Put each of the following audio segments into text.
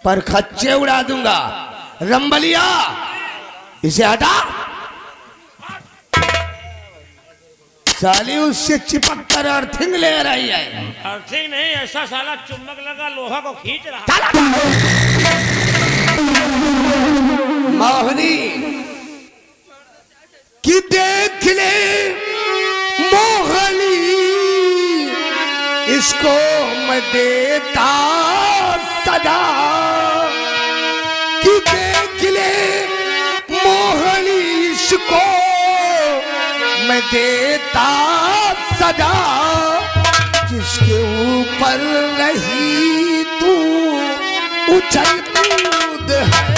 पर खच्चे उड़ा दूंगा। रंबलिया इसे हटा। साली उससे चिपक कर अर्थिंग ले रही है। अर्थिंग नहीं, ऐसा साला चुम्बक लगा लोहा को खींच रहा। मोहनी कि देख ले मोहनी, इसको मैं देता सदा। कि देख ले मोहनी, इसको मैं देता सदा। जिसके ऊपर रही तू उछल कूद है।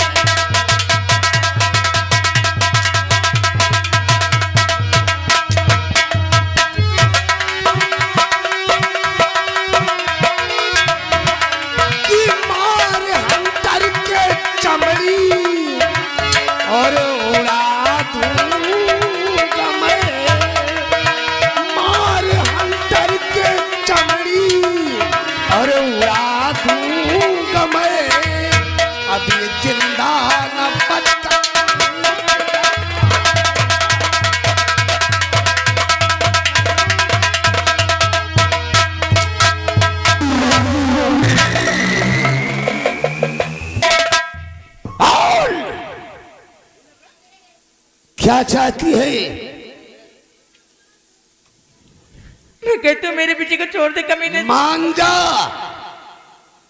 और उड़ा दूंगा मैं, मार हंटर के चमड़ी और उड़ा दूंगा मैं। अभी जिंदा न बचता। क्या चाहती है? मैं कहती हूँ मेरे पीछे को छोड़ दे कमीने। मान जा,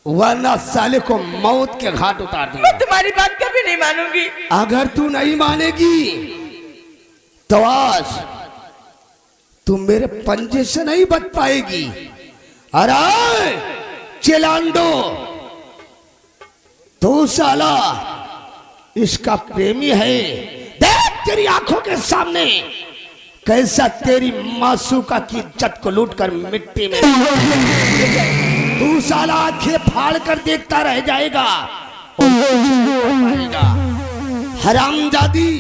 वरना साले को मौत के घाट उतार दूंगा। मैं तुम्हारी बात कभी नहीं मानूंगी। अगर तू नहीं मानेगी तो आज तू मेरे पंजे से नहीं बच पाएगी। अरे चिलांडो, तू साला इसका प्रेमी है। तेरी आंखों के सामने कैसा तेरी मासूका की इज्जत को लूटकर मिट्टी में तू साला आंखें फाड़ कर देखता रह जाएगा हरामजादी।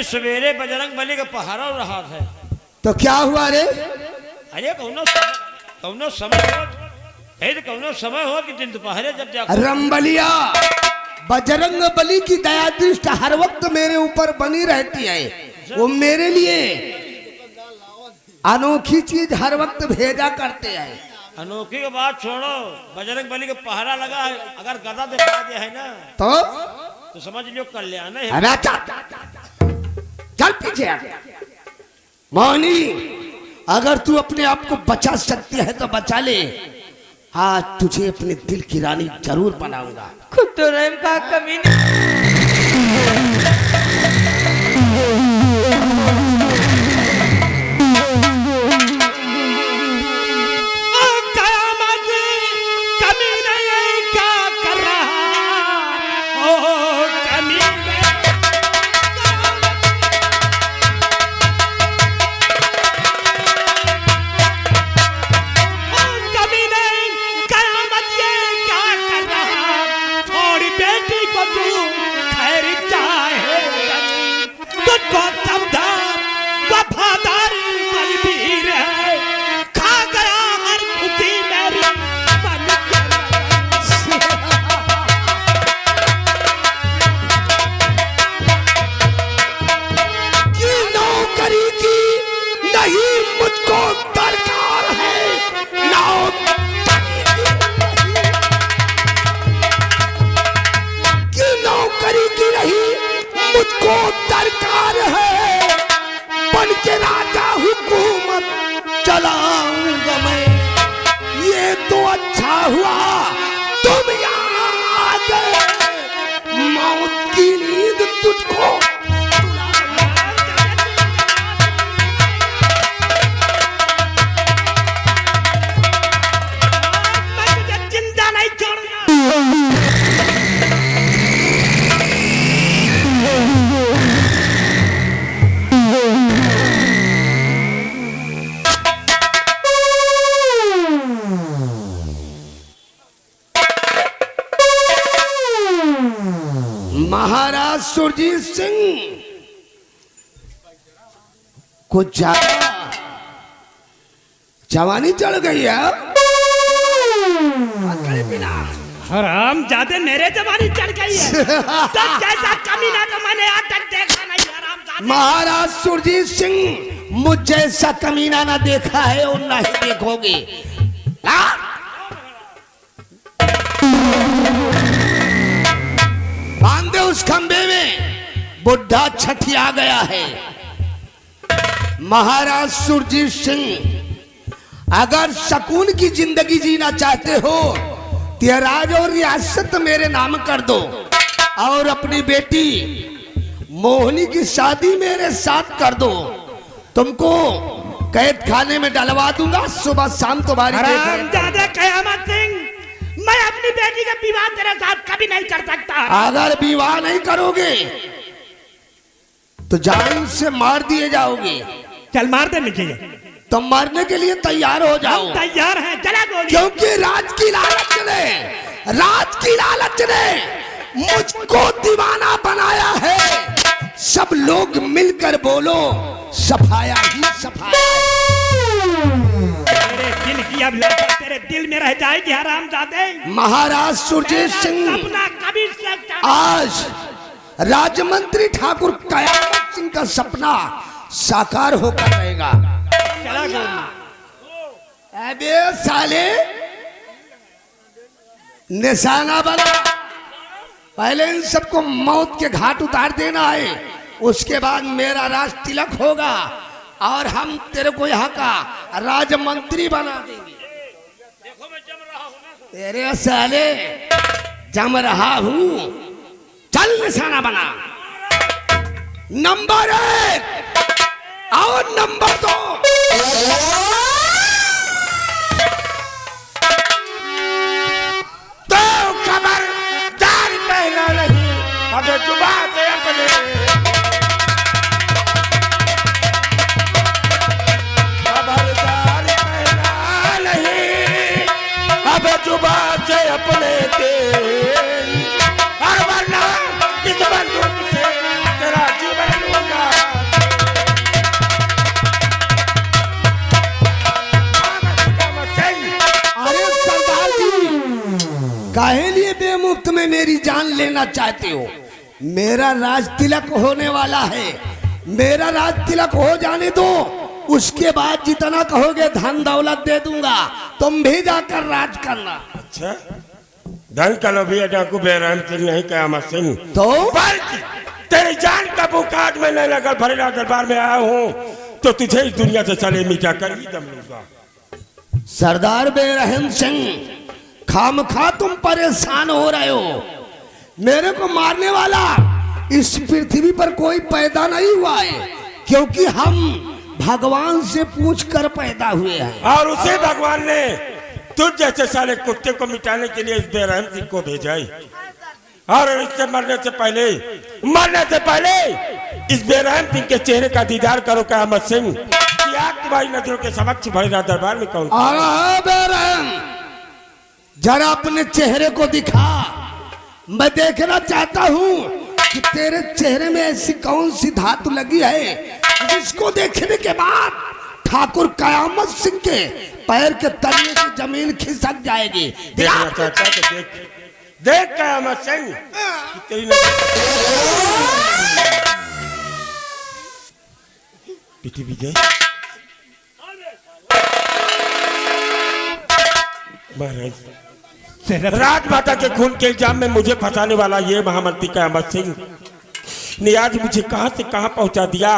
सवेरे बजरंग बली का पहाड़ा रहा था तो क्या हुआ रे? अरे कौनो समय हो कि दिन दोपहरे जब जा रंबलिया, बजरंग बली की दया दृष्टि हर वक्त मेरे ऊपर बनी रहती है। वो मेरे लिए अनोखी चीज हर वक्त भेजा करते हैं। अनोखी की बात छोड़ो, बजरंग बली का पहरा लगा है। अगर गदा दिखा दिया है ना तो समझ लो कल्याण है। चल पीछे। मोहनी, अगर तू अपने आप को बचा सकती है तो बचा ले। आज तुझे अपने दिल की रानी जरूर बनाऊंगा। खुद तो रहम का कमीने। मुझको दरकार है, बन के राजा हुकूमत चलाऊंगा मैं। ये तो अच्छा हुआ तुम यहाँ आ गए, मौत की नींद तुझको जिंदा नहीं छोड़ूंगा। महाराज सुरजीत सिंह को ज्यादा जवानी चढ़ गई है। हराम जादे मेरे जवानी चढ़ गई है। तो जैसा कमीना तो मैंने आज तक देखा नहीं हराम जादे। महाराज सुरजीत सिंह, मुझ जैसा कमीना ना देखा है और ना ही देखोगे। बांधे उस खंबे में, बुढ़ा छठिया गया है। महाराज सुरजीत सिंह, अगर सकून की जिंदगी जीना चाहते हो तो राज और रियासत मेरे नाम कर दो और अपनी बेटी मोहिनी की शादी मेरे साथ कर दो। तुमको कैद खाने में डलवा दूंगा, सुबह शाम तुम्हारी हरामजादा कयामत सिंह, मैं अपनी बेटी का विवाह तेरे साथ कभी नहीं कर सकता। अगर विवाह नहीं करोगे तो जान से मार दिए जाओगे। चल मार दे मुझे। तो मरने के लिए तैयार हो जाओ। तैयार है, चला गोली। क्योंकि राज की लालच ने मुझको दीवाना बनाया है। सब लोग मिलकर बोलो, सफाया ही सफाया। तेरे दिल की अब लड़का तेरे दिल में रह जाएगी हरामजादे। महाराज सुरजीत सिंह, सपना कभी आज राजमंत्री ठाकुर कयामत सिंह का सपना साकार होकर रहेगा। चला गोली। अबे साले, निशाना बना। पहले इन सबको मौत के घाट उतार देना है, उसके बाद मेरा राज तिलक होगा और हम तेरे को यहाँ का राजमंत्री बना देंगे। देखो मैं जम रहा हूँ। तेरे साले जम रहा हूँ। चल निशाना बना। नंबर 1 और नंबर 2। तो खबरदार कहना नहीं, अबे जुबान से अपने खबरदार कहना नहीं, अबे जुबान से अपने के, और वरना इस बंदूक से तेरा जीवन लूंगा। अरे सरदार जी, काहे लिए बेमुफ्त में मेरी जान लेना चाहते हो? मेरा राज तिलक होने वाला है। मेरा राज तिलक हो जाने दो, उसके बाद जितना कहोगे धन दौलत दे दूंगा। तुम भी जाकर राज करना। अच्छा, धन का लोभी डाकू बेरहम सिंह नहीं कयामत सिंह, तो बल्कि तेरी जान का बुखार में लेकर भरेला दरबार में आया हूँ, तो तुझे इस दुनिया से चले मिटा कर ही दम लूंगा। सरदार बेरहम सिंह, खामखा तुम परेशान हो रहे हो। मेरे को मारने वाला इस पृथ्वी पर कोई पैदा नहीं हुआ है, क्योंकि हम भगवान से पूछ कर पैदा हुए हैं। और उसे भगवान ने तुझ जैसे साले कुत्ते को मिटाने के लिए इस बेरहम सिंह को भेजा है। और इससे मरने से पहले इस बेरहम सिंह के चेहरे का दीदार करो कयामत सिंह, कि आप तुम्हारी नजरों के समक्ष भरेला दरबार में कौन बेरहम, जरा अपने चेहरे को दिखा। मैं देखना चाहता हूँ कि तेरे चेहरे में ऐसी कौन सी धातु लगी है जिसको देखने के बाद ठाकुर कयामत सिंह के पैर के तले की जमीन खिसक जाएगी। देखना चाहता है तो देख कयामत सिंह कि तेरी पीटी विजय महाराज, राजमाता के खून के इल्जाम में मुझे फंसाने वाला ये महामंत्री कयामत सिंह ने आज मुझे कहां से कहां पहुंचा दिया,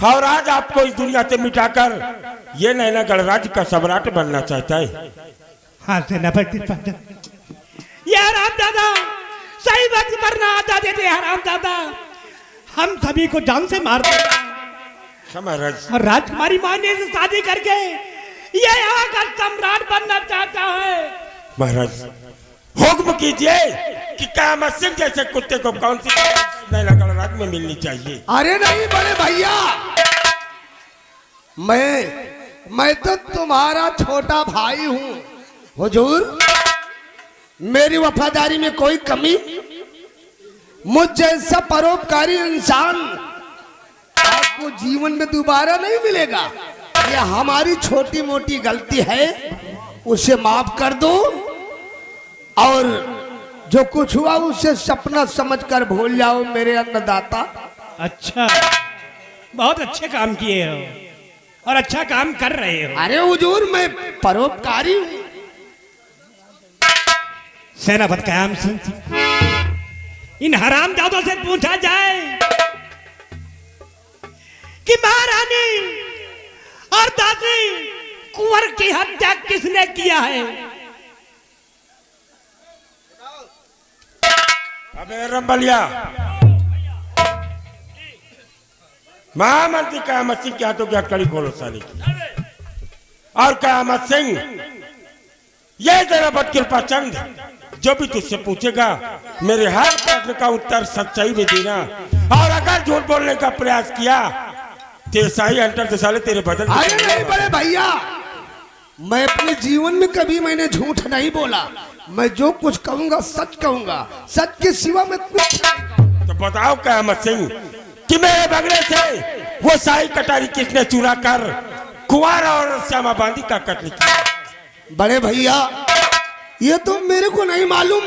और आज आपको इस दुनिया से मिटाकर ये नैना गणराज्य का सम्राट बनना चाहता है। हाँ सेनापति ये हरामजादा सही वक्त पर ना आता देते। हरामजादा हम सभी को जान से मार देता। महाराज, और राजकुमारी मान्य से शादी करके ये यहाँ का सम्राट बनना चाहता है। महाराज हुक्म कीजिए कि कयामत सिंह जैसे कुत्ते को कौन सी नैना गणराज्य में मिलनी चाहिए। अरे नहीं बड़े भैया, मैं तो तुम्हारा छोटा भाई हूँ। हुजूर, मेरी वफादारी में कोई कमी? मुझ जैसा परोपकारी इंसान आपको जीवन में दोबारा नहीं मिलेगा। ये हमारी छोटी मोटी गलती है, उसे माफ कर दो और जो कुछ हुआ उसे सपना समझकर भूल जाओ मेरे अन्नदाता। अच्छा, बहुत अच्छे काम किए हो और अच्छा काम कर रहे हो। अरे हुजूर मैं परोपकारी हूँ। सेनापति कयाम सिंह, इन हरामजादों से पूछा जाए कि महारानी और दासी कुंवर की हत्या किसने किया है? अबे रंबलिया, महामंत्री कयामत सिंह क्या तो क्या कड़ी खोलो साली की। और कयामत सिंह, ये तेरा बदकिरपा चंद जो भी तुझसे पूछेगा मेरे हर प्रश्न का उत्तर सच्चाई में देना, और अगर झूठ बोलने का प्रयास किया तो शाही हंटर से साले तेरे बदल। अरे नहीं बड़े भैया, मैं अपने जीवन में कभी मैंने झूठ नहीं बोला। मैं जो कुछ कहूंगा सच कहूंगा, सच के सिवा मैं कुछ नहीं कहूंगा। तो बताओ कयामत सिंह कि मेरे बगले से वो शाही कटारी किसने चुरा कर कुंवर और श्यामा बांदी का कत्ल किया? बड़े भैया, ये तो मेरे को नहीं मालूम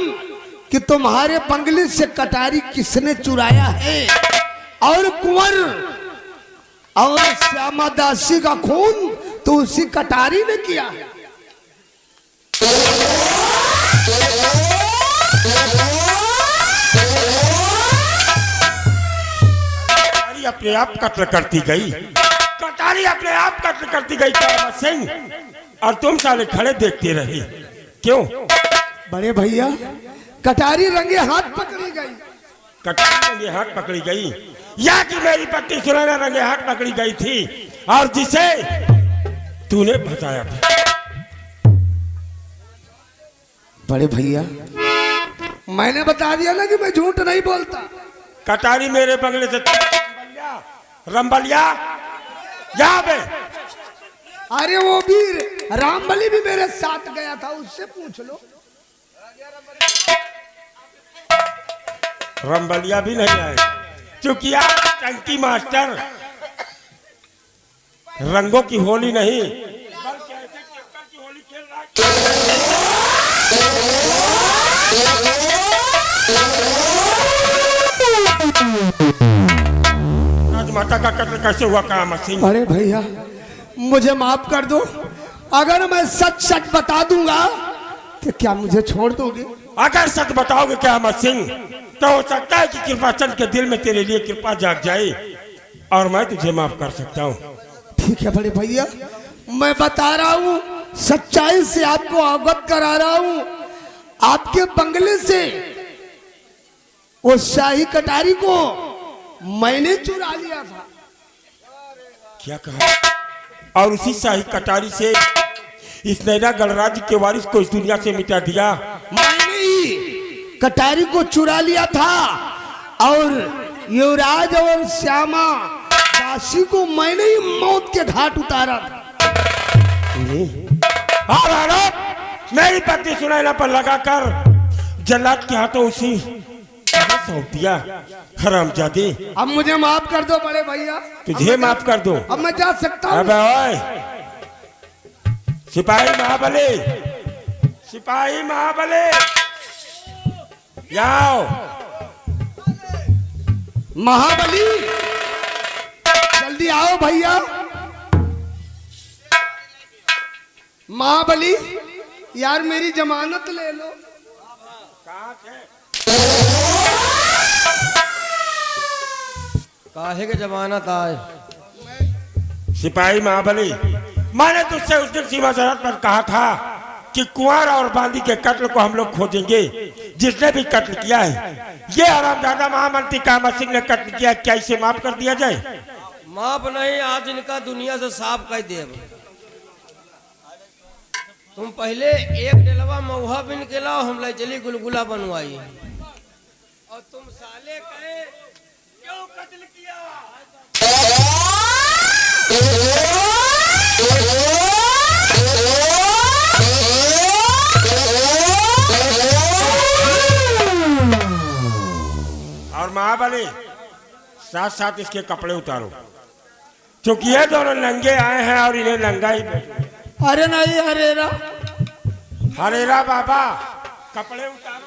कि तुम्हारे बंगले से कटारी किसने चुराया है, और कुंवर और श्यामा दासी का खून तो उसी कटारी ने किया है। कटारी अपने आप कत्ल करती गई, कटारी अपने आप कत्ल करती गई कयामत सिंह, और तुम साले खड़े देखते रहे। क्यों? बड़े भैया, कटारी रंगे हाथ पकड़ी गई। कटारी रंगे हाथ पकड़ी गई, या कि मेरी पत्नी सुनैना रंगे हाथ पकड़ी गई थी, और जिसे तूने बताया था। बड़े भैया, मैंने बता दिया ना कि मैं झूठ नहीं बोलता। कटारी मेरे बंगले से रंबलिया यहाँ पे। अरे वो वीर रामबली भी मेरे साथ गया था, उससे पूछ लो। रंबलिया भी नहीं आए, चुकिया टंकी मास्टर रंगों की होली नहीं बल्कि ऐसे चक्कर की होली खेल रहा है। राजमाता का कत्ल कैसे हुआ कयामत सिंह? अरे भैया, मुझे माफ कर दो। अगर मैं सच सच बता दूंगा तो क्या मुझे छोड़ दोगे? अगर सच बताओगे कयामत सिंह तो हो सकता है कि कृपाचंद के दिल में तेरे लिए कृपा जाग जाए और मैं तुझे माफ कर सकता हूँ। ठीक है बड़े भैया, मैं बता रहा हूँ, सच्चाई से आपको अवगत करा रहा हूँ। आपके बंगले से वो शाही कटारी को मैंने चुरा लिया था। क्या कहा? और उसी शाही कटारी से इस नैना गणराज्य के वारिस को इस दुनिया से मिटा दिया। मैंने ही कटारी को चुरा लिया था, और युवराज और श्यामा दासी को मैंने ही मौत के घाट उतारा था। और आरोप मेरी पत्नी सुनैना पर लगाकर जल्लाद के हाथों उसी सौंप दिया। हरामजादे, अब मुझे माफ कर दो बड़े भैया। तुझे माफ कर दो? अब मैं जा सकता हूँ? अबे ओए, सिपाही महाबली, सिपाही महाबली, जाओ। महाबली, जल्दी आओ भैया। महाबली, यार मेरी जमानत ले लो। काहे के जमानत आए? सिपाही महाबली, मैंने तुझसे उस दिन सीमा सरहद पर कहा था कि कुंवर और बांदी के कत्ल को हम लोग खोजेंगे। जिसने भी कत्ल किया है, ये हरामजादा महामंत्री कयामत सिंह ने कत्ल किया, क्या इसे माफ कर दिया जाए? माफ नहीं, आज इनका दुनिया से साफ कर दे। तुम पहले एक डेलवा महुआ बिन के लाओ, हम ले चली गुलगुला बनवाई। और तुम साले कहे क्यों कत्ल किया? और महाबली, साथ साथ इसके कपड़े उतारो, क्योंकि ये दोनों नंगे आए हैं और इन्हें नंगा ही बैठो। अरे नहीं, हरेरा हरेरा बाबा, कपड़े उतारो।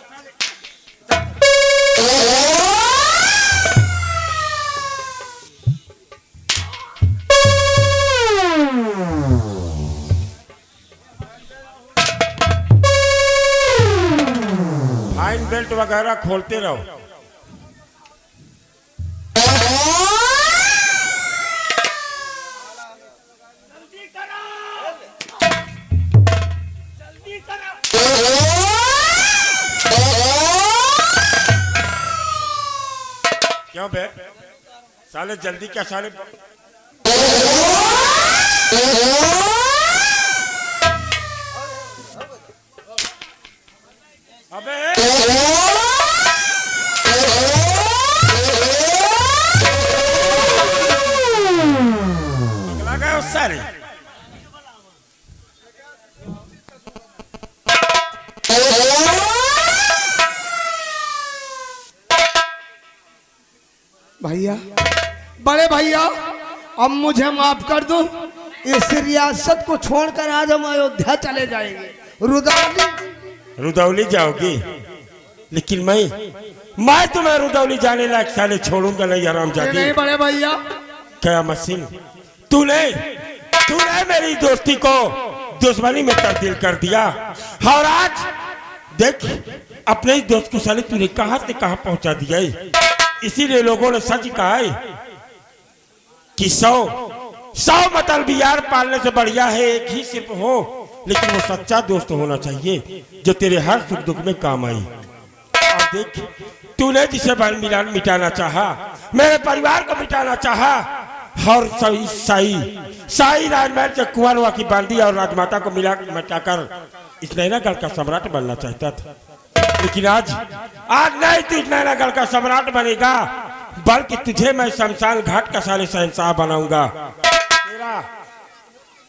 फाइन बेल्ट वगैरह खोलते रहो। क्यों बे साले जल्दी क्या साले अबे अगला गया उस सारे भैया, बड़े भैया, अब मुझे माफ कर दो। इस रियासत को छोड़कर आज हम अयोध्या चले जाएंगे। रुदौली जाओगी, लेकिन मैं तुम्हें रुदौली जाने लायक साले छोड़ूंगा नहीं हरामजादी। नहीं बड़े भैया। क्या मसीन, तूने मेरी दोस्ती को दुश्मनी में तब्दील कर दिया और आज देख अपने ही दोस्त को साले तूने कहां से कहां पहुंचा दिया है। इसीलिए लोगों ने सच कहा है कि 100 मतलब यार पालने से बढ़िया है एक ही सिर्फ हो, लेकिन वो सच्चा दोस्त होना चाहिए जो तेरे हर सुख दुख में काम आई। और देख तूने जिसे मिटाना चाहा, मेरे परिवार को मिटाना चाहा और साई राजमहल के कुंवरवा की बांदी और राजमाता को मिटाकर इस नैनागढ़ का सम्राट बनना चाहता था। लेकिन आज नहीं तू इस नैनागढ़ का सम्राट बनेगा, बल्कि तुझे मैं शमशान घाट का साले शहंशाह बनाऊंगा।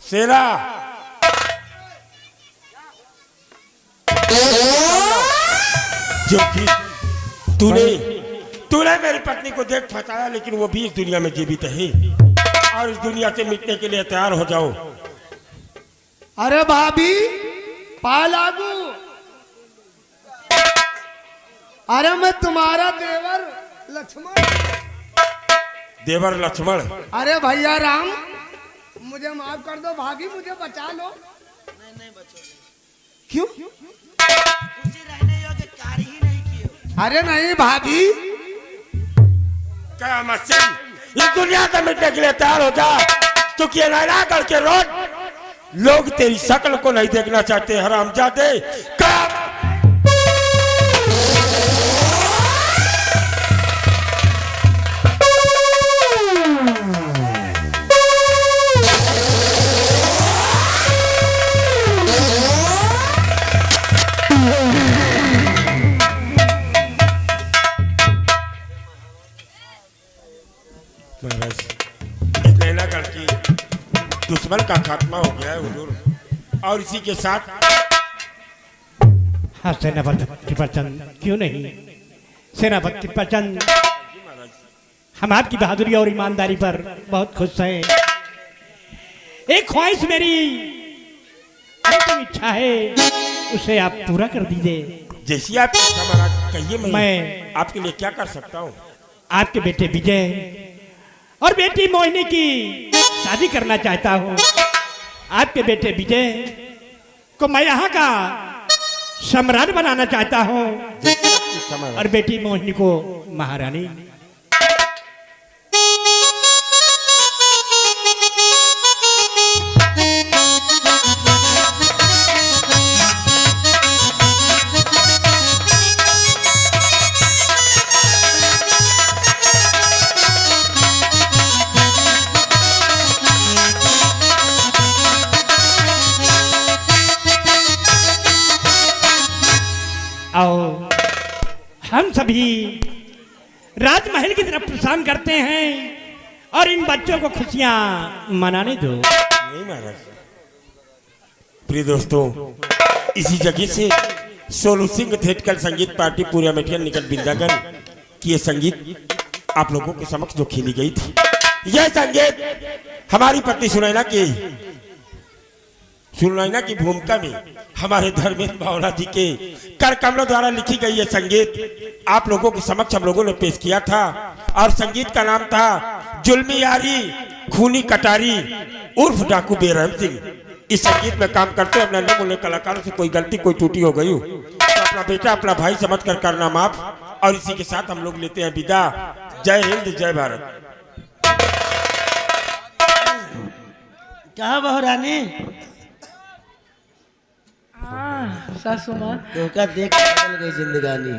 सेरा जो कि तूने मेरी पत्नी को देख फंसाया, लेकिन वो भी इस दुनिया में जीवित है और इस दुनिया से मिटने के लिए तैयार हो जाओ। अरे भाभी पालागू, अरे मैं तुम्हारा देवर लक्ष्मण। अरे भैया राम, मुझे माफ कर दो। भाभी मुझे बचा लो। नहीं बचोगे। क्यों? खुशी रहने योग्य कार्य ही नहीं किए। अरे नहीं भाभी। क्या मसीन इस दुनिया से मिटने के लिए तैयार हो जा, क्योंकि ये नैनागढ़ के रोड लोग तेरी शक्ल को नहीं देखना चाहते हरामजादे। नैनागढ़ की दुश्मन का खात्मा हो गया है हुजूर, और इसी के साथ हाँ सेनापति प्रचंड, क्यों नहीं सेनापति प्रचंड, हम आपकी बहादुरी और ईमानदारी पर बहुत खुश हैं। एक ख्वाहिश मेरी अंतिम इच्छा है, उसे आप पूरा कर दीजिए। जैसी आप कहिए, मैं आपके लिए क्या कर सकता हूँ। आपके बेटे विजय और बेटी मोहिनी की शादी करना चाहता हूँ। आपके बेटे विजय को मैं यहाँ का सम्राट बनाना चाहता हूँ और बेटी मोहिनी को महारानी। आओ हम सभी राजमहल की तरफ प्रस्थान करते हैं और इन बच्चों को खुशियां मनाने दो। नहीं महाराज। प्रिय दोस्तों, इसी जगह से सोनू सिंह थिएटर संगीत पार्टी पूरा मेटिया निकट बिंदागन की ये संगीत आप लोगों के समक्ष जो खेली गई थी, यह संगीत हमारी पत्नी सुनैना की सुनैना की भूमिका में हमारे धर्मेंद्र भावना जी के कर कमलों द्वारा लिखी गई ये संगीत आप लोगों के समक्ष हम लोगों ने पेश किया था। और संगीत का नाम था जुल्मी यारी खूनी कटारी उर्फ डाकू बेरहम सिंह। इस संगीत में काम करते अपने अन्य कलाकारों से कोई गलती कोई त्रुटि हो गई हो तो अपना बेटा अपना भाई समझ कर करना माफ। और इसी के साथ हम लोग लेते हैं विदा। जय हिंद जय भारत। क्या बहू रानी सासू माँ तो का देख के बदल गई जिंदगानी।